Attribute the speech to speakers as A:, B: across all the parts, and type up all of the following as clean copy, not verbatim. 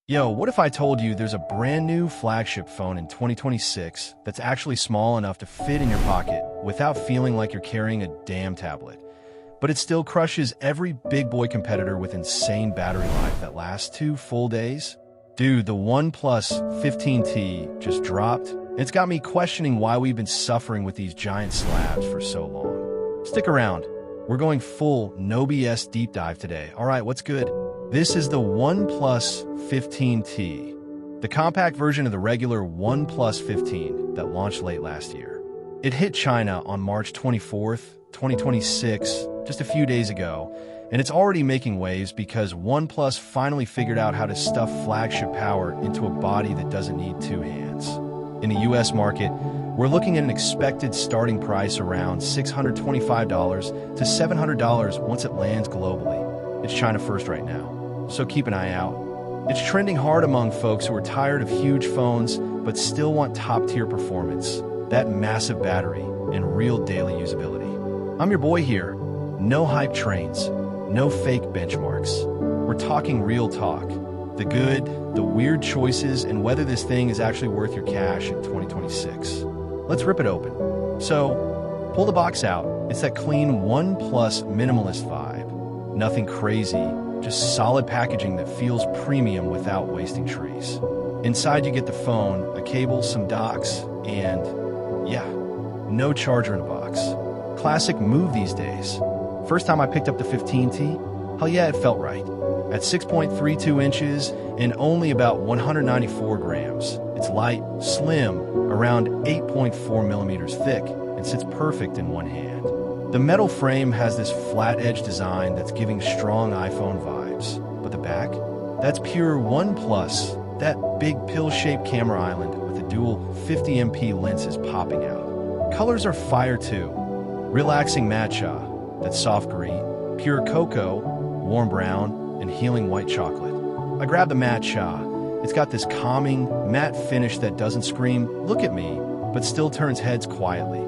A: Yo, what if I told you there's a brand new flagship phone in 2026 that's actually small enough to fit in your pocket without feeling like you're carrying a damn tablet? But it still crushes every big boy competitor with insane battery life that lasts 2 full days? Dude, the OnePlus 15T just dropped, and it's got me questioning why we've been suffering with these giant slabs for so long. Stick around. We're going full no BS deep dive today. All right, what's good? This is the OnePlus 15T, the compact version of the regular OnePlus 15 that launched late last year. It hit China on March 24th, 2026, just a few days ago, and it's already making waves because OnePlus finally figured out how to stuff flagship power into a body that doesn't need two hands. In the US market, we're looking at an expected starting price around $625 to $700 once it lands globally. It's China first right now, so keep an eye out. It's trending hard among folks who are tired of huge phones but still want top-tier performance, that massive battery, and real daily usability. I'm your boy here. No hype trains, no fake benchmarks. We're talking real talk. The good, the weird choices, and whether this thing is actually worth your cash in 2026. Let's rip it open. So, pull the box out. It's that clean OnePlus minimalist vibe. Nothing crazy, just solid packaging that feels premium without wasting trees. Inside you get the phone, a cable, some docks, and yeah, no charger in a box. Classic move these days. First time I picked up the 15T, hell yeah, it felt right. At 6.32 inches and only about 194 grams. It's light, slim, around 8.4 millimeters thick, and sits perfect in one hand. The metal frame has this flat-edge design that's giving strong iPhone vibes. But the back? That's pure OnePlus. That big pill-shaped camera island with a dual 50MP lenses popping out. Colors are fire too. Relaxing matcha, that soft green, pure cocoa, warm brown, and healing white chocolate. I grabbed the matcha. It's got this calming, matte finish that doesn't scream, "Look at me," but still turns heads quietly.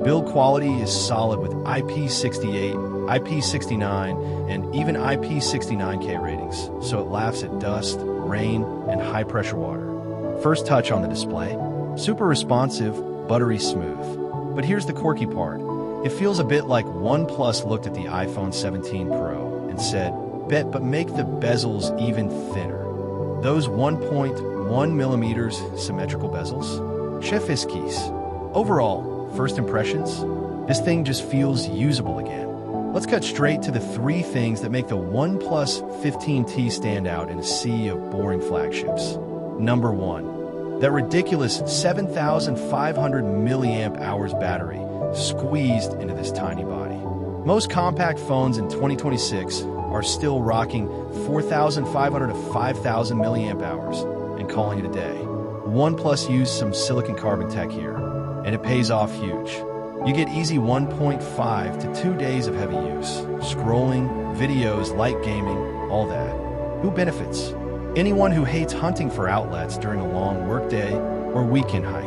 A: Build quality is solid with IP68, IP69, and even IP69K ratings, so it laughs at dust, rain, and high-pressure water. First touch on the display, super responsive, buttery smooth. But here's the quirky part. It feels a bit like OnePlus looked at the iPhone 17 Pro and said, "Bet, but make the bezels even thinner." Those 1.1 millimeters symmetrical bezels? Chef's kiss. Overall, first impressions? This thing just feels usable again. Let's cut straight to the 3 things that make the OnePlus 15T stand out in a sea of boring flagships. Number 1, that ridiculous 7,500 milliamp hours battery squeezed into this tiny body. Most compact phones in 2026 are still rocking 4,500 to 5,000 milliamp hours and calling it a day. OnePlus used some silicon carbon tech here, and it pays off huge. You get easy 1.5 to 2 days of heavy use. Scrolling, videos, light gaming, all that. Who benefits? Anyone who hates hunting for outlets during a long workday or weekend hike.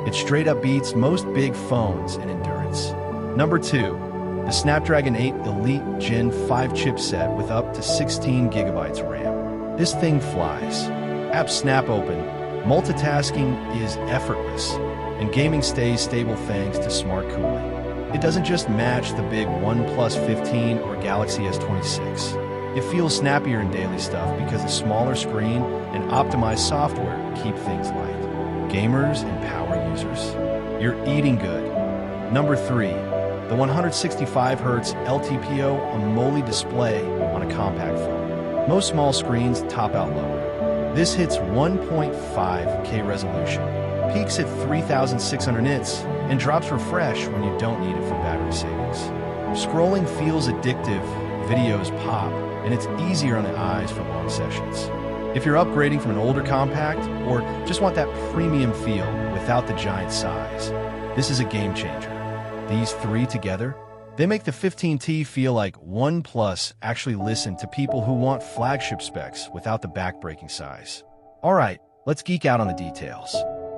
A: It straight up beats most big phones in endurance. Number 2, the Snapdragon 8 Elite Gen 5 chipset with up to 16 gigabytes RAM. This thing flies. Apps snap open, multitasking is effortless, and gaming stays stable thanks to smart cooling. It doesn't just match the big OnePlus 15 or Galaxy S26. It feels snappier in daily stuff because the smaller screen and optimized software keep things light. Gamers and power users, you're eating good. Number 3, the 165Hz LTPO AMOLED Display on a compact phone. Most small screens top out lower. This hits 1.5K resolution, peaks at 3,600 nits, and drops refresh when you don't need it for battery savings. Scrolling feels addictive, videos pop, and it's easier on the eyes for long sessions. If you're upgrading from an older compact, or just want that premium feel without the giant size, this is a game changer. These 3 together, they make the 15T feel like OnePlus actually listened to people who want flagship specs without the backbreaking size. Alright, let's geek out on the details.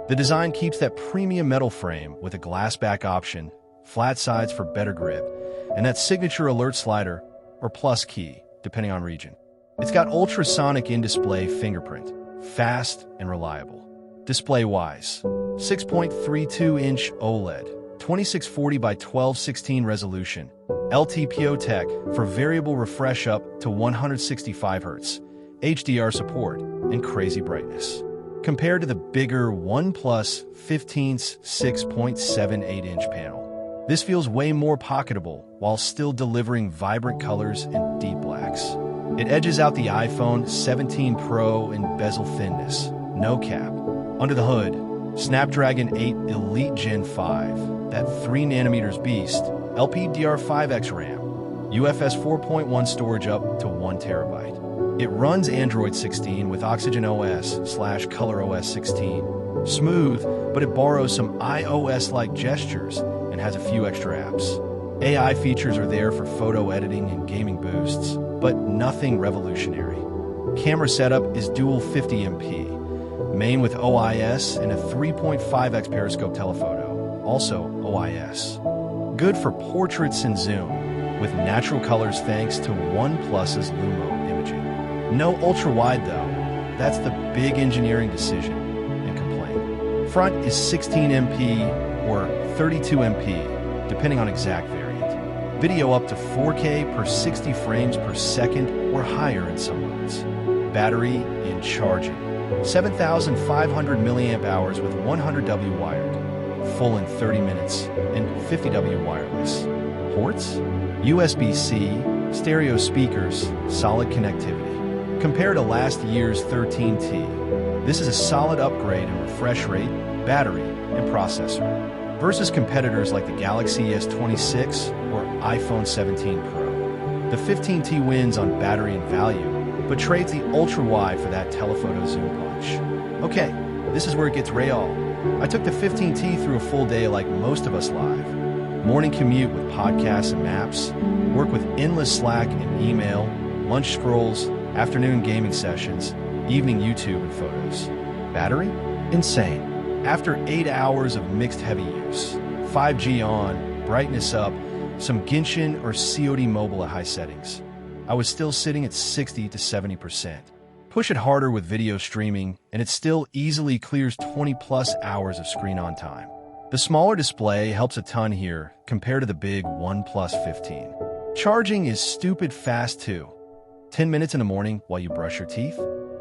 A: The design keeps that premium metal frame with a glass back option, flat sides for better grip, and that signature alert slider, or plus key, depending on region. It's got ultrasonic in-display fingerprint, fast, and reliable. Display-wise, 6.32-inch OLED, 2640 by 1216 resolution, LTPO tech for variable refresh up to 165 Hz, HDR support, and crazy brightness. Compared to the bigger OnePlus 15's 6.78-inch panel, this feels way more pocketable while still delivering vibrant colors and deep blacks. It edges out the iPhone 17 Pro in bezel thinness, no cap. Under the hood, Snapdragon 8 Elite Gen 5, that 3nm beast, LPDDR5X RAM, UFS 4.1 storage up to 1TB. It runs Android 16 with Oxygen OS/ColorOS 16. Smooth, but it borrows some iOS-like gestures and has a few extra apps. AI features are there for photo editing and gaming boosts, but nothing revolutionary. Camera setup is dual 50MP, main with OIS and a 3.5x Periscope Telephoto, also OIS. Good for portraits and zoom, with natural colors thanks to OnePlus's Lumo imaging. No ultra-wide though, that's the big engineering decision and complaint. Front is 16MP or 32MP, depending on exact variant. Video up to 4K per 60 frames per second or higher in some modes. Battery and charging. 7,500 mAh with 100W wired, full in 30 minutes, and 50W wireless. Ports? USB-C, stereo speakers, solid connectivity. Compared to last year's 13T, this is a solid upgrade in refresh rate, battery, and processor, versus competitors like the Galaxy S26 or iPhone 17 Pro. The 15T wins on battery and value, but trades the ultra-wide for that telephoto zoom punch. Okay, this is where it gets real. I took the 15T through a full day like most of us live. Morning commute with podcasts and maps, work with endless Slack and email, lunch scrolls, afternoon gaming sessions, evening YouTube and photos. Battery? Insane. After 8 hours of mixed heavy use, 5G on, brightness up, some Genshin or COD mobile at high settings, I was still sitting at 60 to 70%. Push it harder with video streaming, and it still easily clears 20+ hours of screen on time. The smaller display helps a ton here compared to the big OnePlus 15. Charging is stupid fast too. 10 minutes in the morning while you brush your teeth?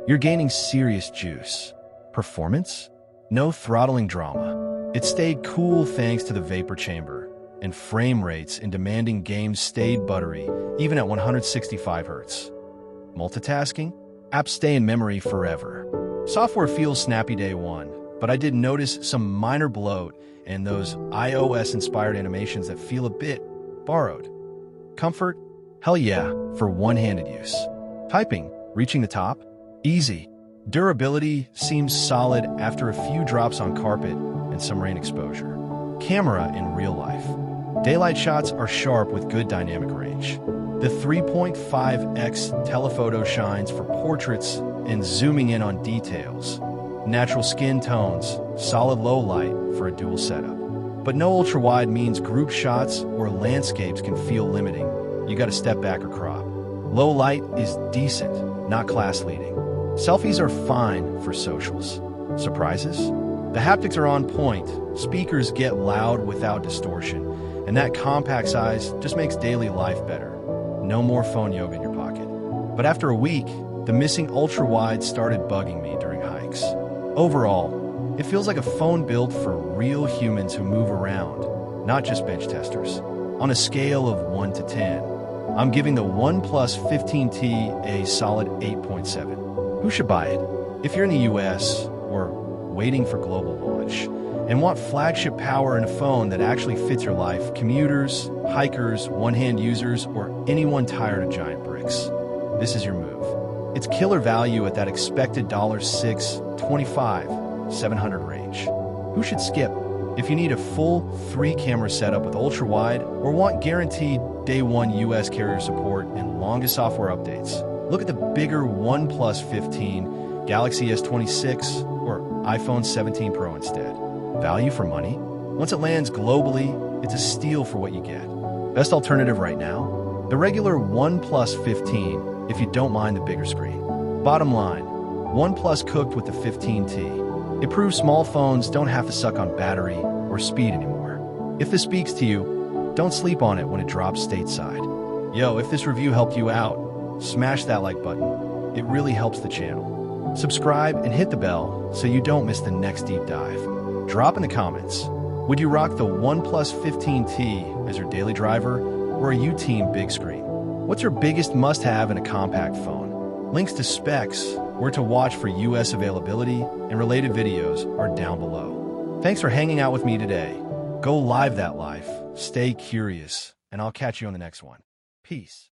A: You're gaining serious juice. Performance? No throttling drama. It stayed cool thanks to the vapor chamber, and frame rates in demanding games stayed buttery, even at 165 Hz. Multitasking? Apps stay in memory forever. Software feels snappy day one, but I did notice some minor bloat and those iOS-inspired animations that feel a bit borrowed. Comfort? Hell yeah, for one-handed use. Typing? Reaching the top? Easy. Durability seems solid after a few drops on carpet and some rain exposure. Camera in real life. Daylight shots are sharp with good dynamic range. The 3.5x telephoto shines for portraits and zooming in on details. Natural skin tones, solid low light for a dual setup. But no ultra-wide means group shots or landscapes can feel limiting. You gotta step back or crop. Low light is decent, not class-leading. Selfies are fine for socials. Surprises? The haptics are on point, speakers get loud without distortion, and that compact size just makes daily life better. No more phone yoga in your pocket. But after a week, the missing ultra-wide started bugging me during hikes. Overall, it feels like a phone built for real humans who move around, not just bench testers. On a scale of 1 to 10, I'm giving the OnePlus 15T a solid 8.7. Who should buy it? If you're in the US or waiting for global launch and want flagship power in a phone that actually fits your life, commuters, hikers, one-hand users, or anyone tired of giant bricks, this is your move. It's killer value at that expected $625, 700 range. Who should skip? If you need a full 3-camera setup with ultra-wide or want guaranteed day one US carrier support and longest software updates, look at the bigger OnePlus 15, Galaxy S26, or iPhone 17 Pro instead. Value for money? Once it lands globally, it's a steal for what you get. Best alternative right now? The regular OnePlus 15, if you don't mind the bigger screen. Bottom line, OnePlus cooked with the 15T. It proves small phones don't have to suck on battery or speed anymore. If this speaks to you, don't sleep on it when it drops stateside. Yo, if this review helped you out, smash that like button. It really helps the channel. Subscribe and hit the bell so you don't miss the next deep dive. Drop in the comments. Would you rock the OnePlus 15T as your daily driver, or are you team big screen? What's your biggest must-have in a compact phone? Links to specs, where to watch for US availability, and related videos are down below. Thanks for hanging out with me today. Go live that life, stay curious, and I'll catch you on the next one. Peace.